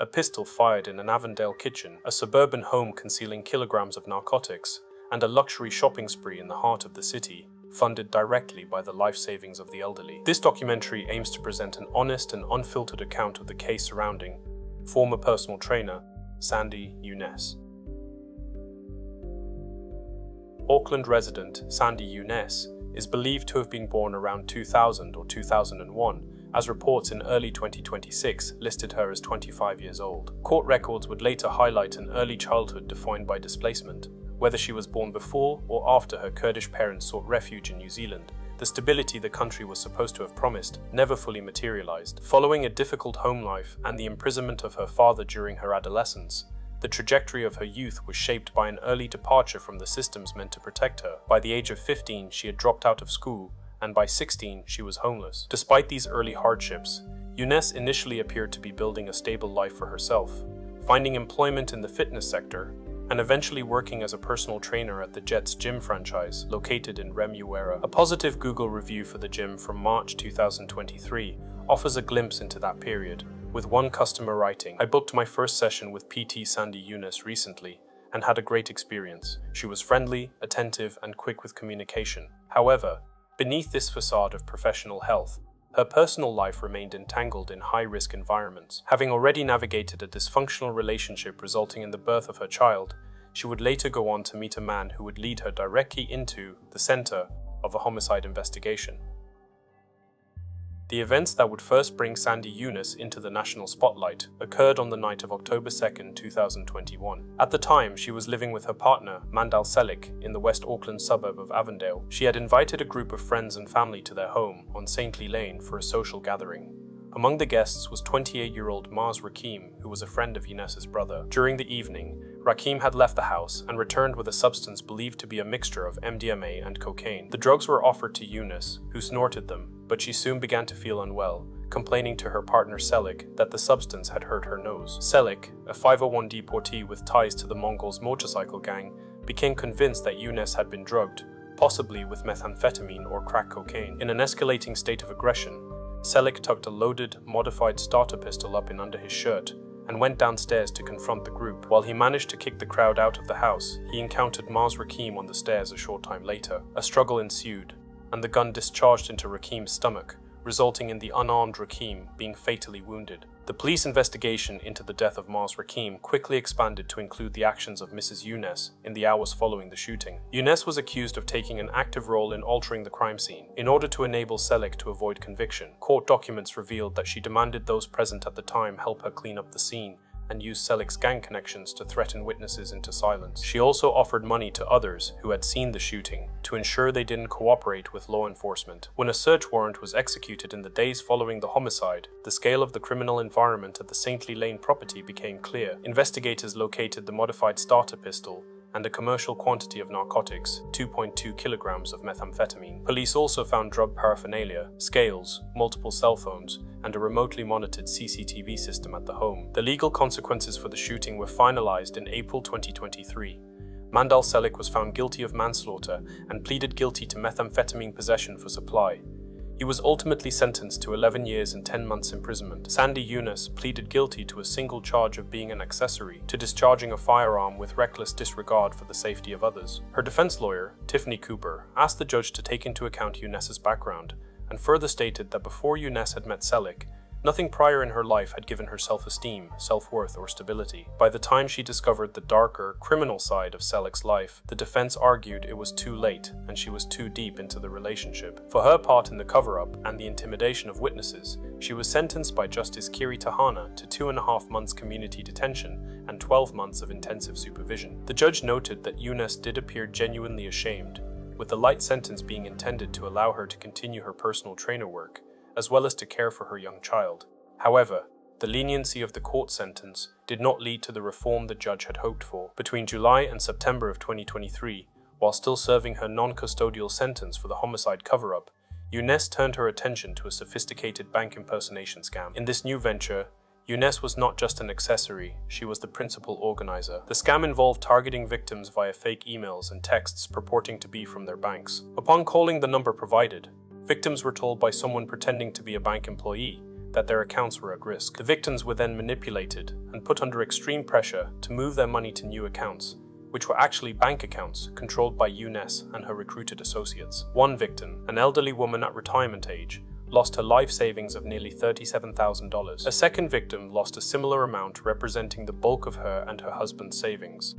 a pistol fired in an Avondale kitchen, a suburban home concealing kilograms of narcotics, and a luxury shopping spree in the heart of the city, funded directly by the life savings of the elderly. This documentary aims to present an honest and unfiltered account of the case surrounding former personal trainer Sandy Younes. Auckland resident Sandy Younes is believed to have been born around 2000 or 2001, as reports in early 2026 listed her as 25 years old. Court records would later highlight an early childhood defined by displacement. Whether she was born before or after her Kurdish parents sought refuge in New Zealand, the stability the country was supposed to have promised never fully materialized. Following a difficult home life and the imprisonment of her father during her adolescence, the trajectory of her youth was shaped by an early departure from the systems meant to protect her. By the age of 15, she had dropped out of school, and by 16, she was homeless. Despite these early hardships, Younes initially appeared to be building a stable life for herself, finding employment in the fitness sector, and eventually working as a personal trainer at the Jetts gym franchise located in Remuera. A positive Google review for the gym from March 2023 offers a glimpse into that period, with one customer writing, "I booked my first session with PT Sandy Younes recently and had a great experience. She was friendly, attentive, and quick with communication." However, beneath this facade of professional health, her personal life remained entangled in high-risk environments. Having already navigated a dysfunctional relationship resulting in the birth of her child, she would later go on to meet a man who would lead her directly into the center of a homicide investigation. The events that would first bring Sandy Younes into the national spotlight occurred on the night of October 2, 2021. At the time, she was living with her partner, Mandal Selik, in the West Auckland suburb of Avondale. She had invited a group of friends and family to their home on Saintly Lane for a social gathering. Among the guests was 28-year-old Mars Rakim, who was a friend of Younes's brother. During the evening, Rakim had left the house and returned with a substance believed to be a mixture of MDMA and cocaine. The drugs were offered to Younes, who snorted them, but she soon began to feel unwell, complaining to her partner Selik that the substance had hurt her nose. Selik, a 501 deportee with ties to the Mongols motorcycle gang, became convinced that Younes had been drugged, possibly with methamphetamine or crack cocaine. In an escalating state of aggression, Selik tucked a loaded, modified starter pistol up in under his shirt and went downstairs to confront the group. While he managed to kick the crowd out of the house, he encountered Mars Rakim on the stairs a short time later. A struggle ensued, and the gun discharged into Rakim's stomach, resulting in the unarmed Rakim being fatally wounded. The police investigation into the death of Mars Rakim quickly expanded to include the actions of Mrs. Younes in the hours following the shooting. Younes was accused of taking an active role in altering the crime scene. In order to enable Selik to avoid conviction, court documents revealed that she demanded those present at the time help her clean up the scene and used Selik's gang connections to threaten witnesses into silence. She also offered money to others who had seen the shooting to ensure they didn't cooperate with law enforcement. When a search warrant was executed in the days following the homicide, the scale of the criminal environment at the Saintly Lane property became clear. Investigators located the modified starter pistol and a commercial quantity of narcotics, 2.2 kilograms of methamphetamine. Police also found drug paraphernalia, scales, multiple cell phones, and a remotely monitored CCTV system at the home. The legal consequences for the shooting were finalized in April 2023. Mandal Selik was found guilty of manslaughter and pleaded guilty to methamphetamine possession for supply. He was ultimately sentenced to 11 years and 10 months imprisonment. Sandy Younes pleaded guilty to a single charge of being an accessory to discharging a firearm with reckless disregard for the safety of others. Her defense lawyer, Tiffany Cooper, asked the judge to take into account Younes's background and further stated that before Younes had met Selik, nothing prior in her life had given her self-esteem, self-worth, or stability. By the time she discovered the darker, criminal side of Selik's life, the defense argued it was too late and she was too deep into the relationship. For her part in the cover-up and the intimidation of witnesses, she was sentenced by Justice Kiwi to 2.5 months community detention and 12 months of intensive supervision. The judge noted that Younes did appear genuinely ashamed, with the light sentence being intended to allow her to continue her personal trainer work, as well as to care for her young child. However, the leniency of the court sentence did not lead to the reform the judge had hoped for. Between July and September of 2023, while still serving her non-custodial sentence for the homicide cover-up, Younes turned her attention to a sophisticated bank impersonation scam. In this new venture, Younes was not just an accessory, she was the principal organizer. The scam involved targeting victims via fake emails and texts purporting to be from their banks. Upon calling the number provided, victims were told by someone pretending to be a bank employee that their accounts were at risk. The victims were then manipulated and put under extreme pressure to move their money to new accounts, which were actually bank accounts controlled by Younes and her recruited associates. One victim, an elderly woman at retirement age, lost her life savings of nearly $37,000. A second victim lost a similar amount, representing the bulk of her and her husband's savings.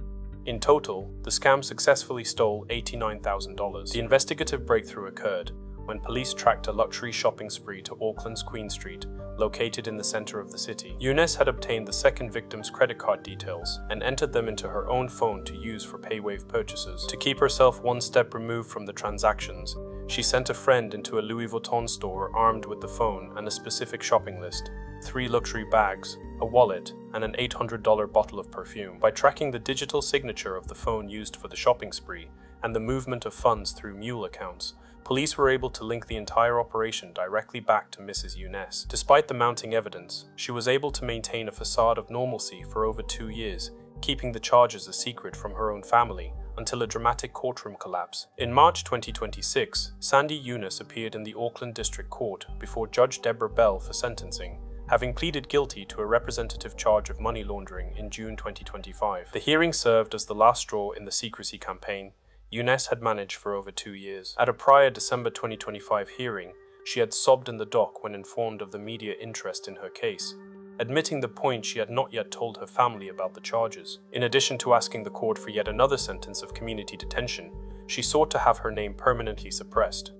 In total, the scam successfully stole $89,000. The investigative breakthrough occurred when police tracked a luxury shopping spree to Auckland's Queen Street, located in the center of the city. Younes had obtained the second victim's credit card details and entered them into her own phone to use for PayWave purchases. To keep herself one step removed from the transactions, she sent a friend into a Louis Vuitton store armed with the phone and a specific shopping list, 3 luxury bags, a wallet, and an $800 bottle of perfume. By tracking the digital signature of the phone used for the shopping spree and the movement of funds through mule accounts, police were able to link the entire operation directly back to Mrs. Younes. Despite the mounting evidence, she was able to maintain a facade of normalcy for over 2 years, keeping the charges a secret from her own family until a dramatic courtroom collapse. In March 2026, Sandy Younes appeared in the Auckland District Court before Judge Deborah Bell for sentencing, having pleaded guilty to a representative charge of money laundering in June 2025. The hearing served as the last straw in the secrecy campaign Younes had managed for over 2 years. At a prior December 2025 hearing, she had sobbed in the dock when informed of the media interest in her case, admitting the point she had not yet told her family about the charges. In addition to asking the court for yet another sentence of community detention, she sought to have her name permanently suppressed.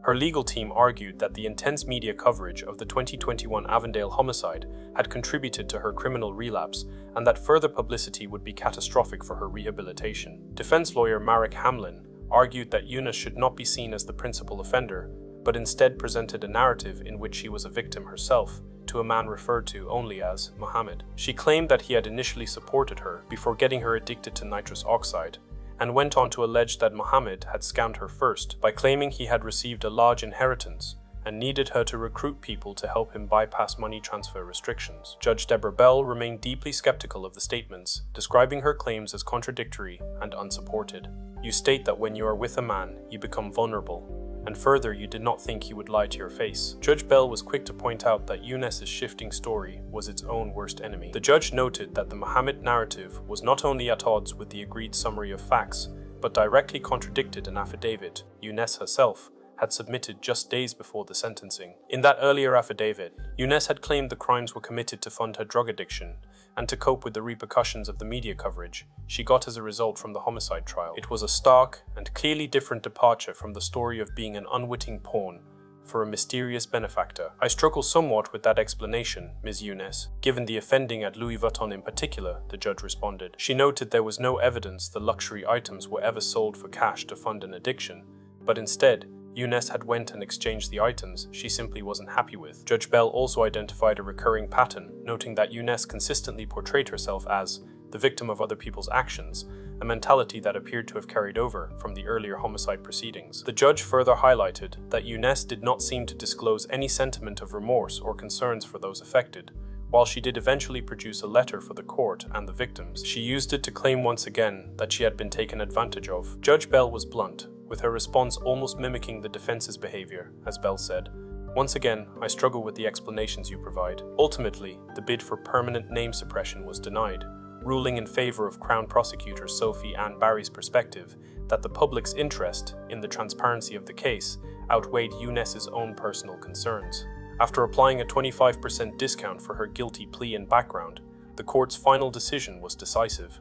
Her legal team argued that the intense media coverage of the 2021 Avondale homicide had contributed to her criminal relapse and that further publicity would be catastrophic for her rehabilitation. Defense lawyer Marek Hamlin argued that Younes should not be seen as the principal offender, but instead presented a narrative in which she was a victim herself, to a man referred to only as Mohammed. She claimed that he had initially supported her before getting her addicted to nitrous oxide, and went on to allege that Mohammed had scammed her first by claiming he had received a large inheritance and needed her to recruit people to help him bypass money transfer restrictions. Judge Deborah Bell remained deeply skeptical of the statements, describing her claims as contradictory and unsupported. "You state that when you are with a man, you become vulnerable, and further, you did not think he would lie to your face." Judge Bell was quick to point out that Younes' shifting story was its own worst enemy. The judge noted that the Mohammed narrative was not only at odds with the agreed summary of facts, but directly contradicted an affidavit Younes herself had submitted just days before the sentencing. In that earlier affidavit, Younes had claimed the crimes were committed to fund her drug addiction and to cope with the repercussions of the media coverage she got as a result from the homicide trial. It was a stark and clearly different departure from the story of being an unwitting pawn for a mysterious benefactor. "I struggle somewhat with that explanation, Ms. Younes, given the offending at Louis Vuitton in particular," the judge responded. She noted there was no evidence the luxury items were ever sold for cash to fund an addiction, but instead, Younes had went and exchanged the items she simply wasn't happy with. Judge Bell also identified a recurring pattern, noting that Younes consistently portrayed herself as the victim of other people's actions, a mentality that appeared to have carried over from the earlier homicide proceedings. The judge further highlighted that Younes did not seem to disclose any sentiment of remorse or concerns for those affected. While she did eventually produce a letter for the court and the victims, she used it to claim once again that she had been taken advantage of. Judge Bell was blunt, with her response almost mimicking the defense's behavior, as Bell said. "Once again, I struggle with the explanations you provide." Ultimately, the bid for permanent name suppression was denied, ruling in favor of Crown Prosecutor Sophie Ann Barry's perspective that the public's interest in the transparency of the case outweighed Younes' own personal concerns. After applying a 25% discount for her guilty plea and background, the court's final decision was decisive.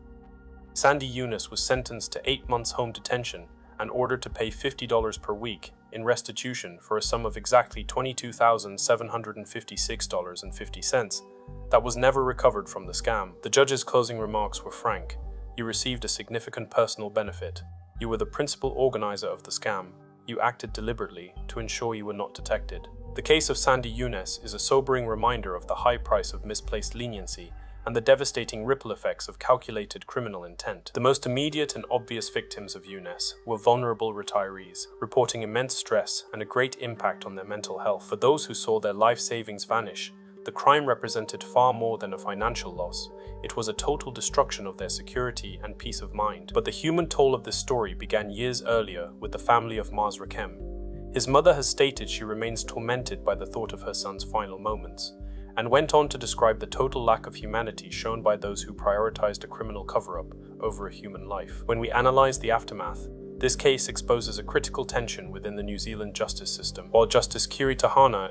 Sandy Younes was sentenced to 8 months home detention and ordered to pay $50 per week in restitution for a sum of exactly $22,756.50 that was never recovered from the scam. The judge's closing remarks were frank. "You received a significant personal benefit. You were the principal organizer of the scam. You acted deliberately to ensure you were not detected." The case of Sandy Younes is a sobering reminder of the high price of misplaced leniency and the devastating ripple effects of calculated criminal intent. The most immediate and obvious victims of Younes were vulnerable retirees, reporting immense stress and a great impact on their mental health. For those who saw their life savings vanish, the crime represented far more than a financial loss. It was a total destruction of their security and peace of mind. But the human toll of this story began years earlier with the family of Mars Rakem. His mother has stated she remains tormented by the thought of her son's final moments, and went on to describe the total lack of humanity shown by those who prioritized a criminal cover-up over a human life. When we analyze the aftermath, this case exposes a critical tension within the New Zealand justice system. While Justice Kiwi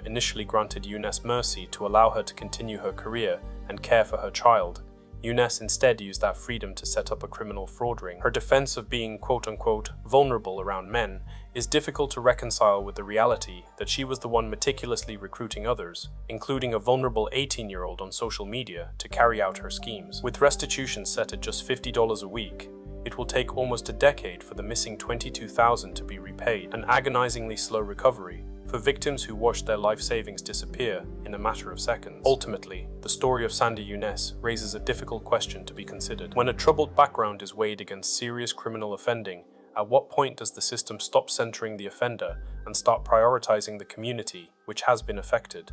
initially granted Younes mercy to allow her to continue her career and care for her child, Younes instead used that freedom to set up a criminal fraud ring. Her defense of being quote-unquote vulnerable around men is difficult to reconcile with the reality that she was the one meticulously recruiting others, including a vulnerable 18-year-old on social media, to carry out her schemes. With restitution set at just $50 a week, it will take almost a decade for the missing $22,000 to be repaid, an agonizingly slow recovery for victims who watched their life savings disappear in a matter of seconds. Ultimately, the story of Sandy Younes raises a difficult question to be considered. When a troubled background is weighed against serious criminal offending, at what point does the system stop centering the offender and start prioritizing the community which has been affected?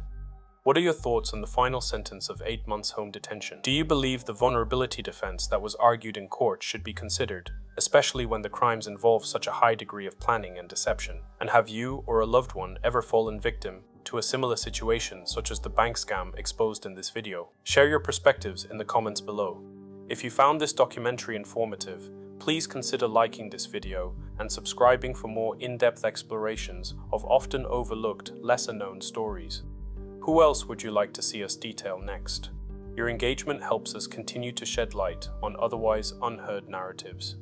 What are your thoughts on the final sentence of 8 months home detention? Do you believe the vulnerability defense that was argued in court should be considered, especially when the crimes involve such a high degree of planning and deception? And have you or a loved one ever fallen victim to a similar situation such as the bank scam exposed in this video? Share your perspectives in the comments below. If you found this documentary informative, please consider liking this video and subscribing for more in-depth explorations of often overlooked, lesser-known stories. Who else would you like to see us detail next? Your engagement helps us continue to shed light on otherwise unheard narratives.